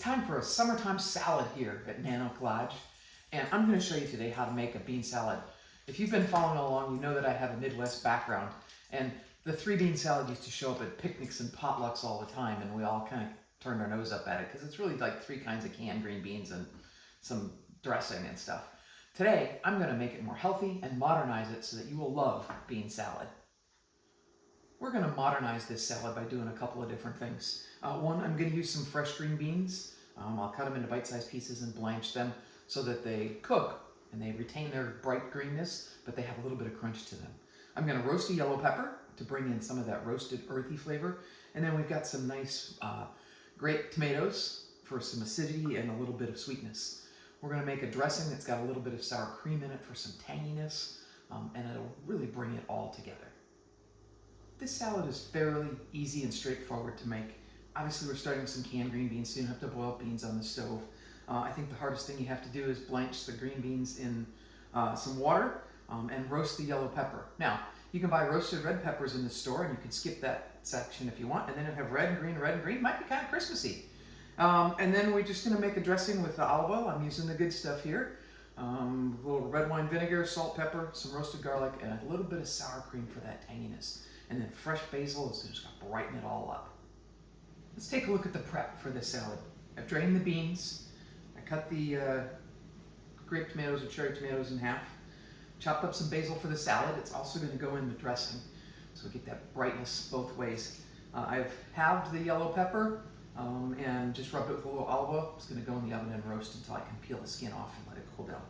time for a summertime salad here at Nanook Lodge, and I'm going to show you today how to make a bean salad. If you've been following along, you know that I have a Midwest background, and the three bean salad used to show up at picnics and potlucks all the time, and we all kind of turned our nose up at it because it's really like three kinds of canned green beans and some dressing and stuff. Today, I'm going to make it more healthy and modernize it so that you will love bean salad. We're going to modernize this salad by doing a couple of different things. One, I'm going to use some fresh green beans. I'll cut them into bite-sized pieces and blanch them so that they cook and they retain their bright greenness, but they have a little bit of crunch to them. I'm going to roast a yellow pepper to bring in some of that roasted earthy flavor. And then we've got some nice grape tomatoes for some acidity and a little bit of sweetness. We're going to make a dressing that's got a little bit of sour cream in it for some tanginess, and it'll really bring it all together. This salad is fairly easy and straightforward to make. Obviously, we're starting with some canned green beans, so you don't have to boil beans on the stove. I think the hardest thing you have to do is blanch the green beans in some water and roast the yellow pepper. Now, you can buy roasted red peppers in the store, and you can skip that section if you want, and then you'll have red and green, red and green. Might be kind of Christmassy. And then we're just going to make a dressing with the olive oil. I'm using the good stuff here. A little red wine vinegar, salt, pepper, some roasted garlic, and a little bit of sour cream for that tanginess. And then fresh basil is just going to brighten it all up. Let's take a look at the prep for this salad. I've drained the beans. I cut the grape tomatoes or cherry tomatoes in half. Chopped up some basil for the salad. It's also going to go in the dressing, so we get that brightness both ways. I've halved the yellow pepper and just rubbed it with a little olive oil. It's going to go in the oven and roast until I can peel the skin off and let it cool down.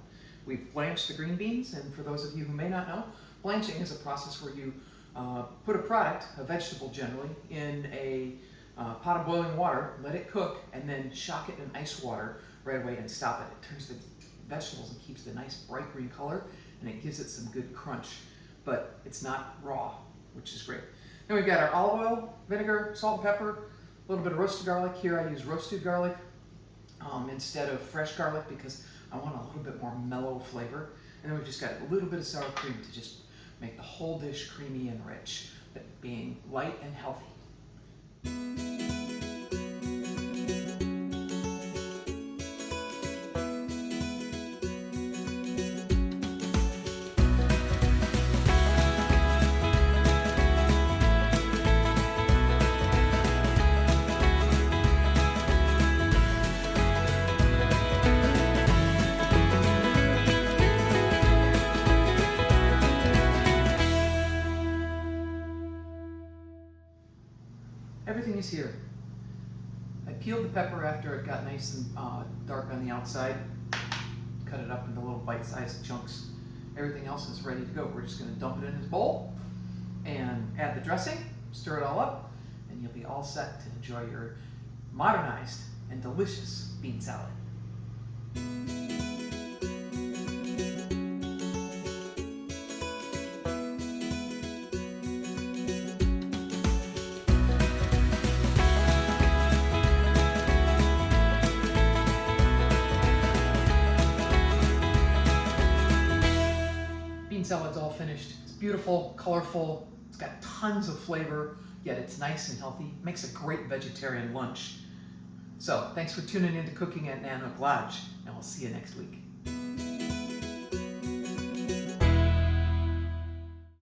We've blanched the green beans, and for those of you who may not know, blanching is a process where you put a product, a vegetable generally, in a pot of boiling water, let it cook, and then shock it in ice water right away and stop it. It turns the vegetables and keeps the nice bright green color, and it gives it some good crunch, but it's not raw, which is great. Then we've got our olive oil, vinegar, salt, and pepper, a little bit of roasted garlic. Here I use roasted garlic instead of fresh garlic because I want a little bit more mellow flavor. And then we've just got a little bit of sour cream to just make the whole dish creamy and rich, but being light and healthy. Everything is here. I peeled the pepper after it got nice and dark on the outside, cut it up into little bite-sized chunks. Everything else is ready to go. We're just going to dump it in this bowl and add the dressing, stir it all up, and you'll be all set to enjoy your modernized and delicious bean salad. Salad's all finished. It's beautiful, colorful, it's got tons of flavor, yet it's nice and healthy. Makes a great vegetarian lunch. So, thanks for tuning in to Cooking at Nanook Lodge, and we'll see you next week.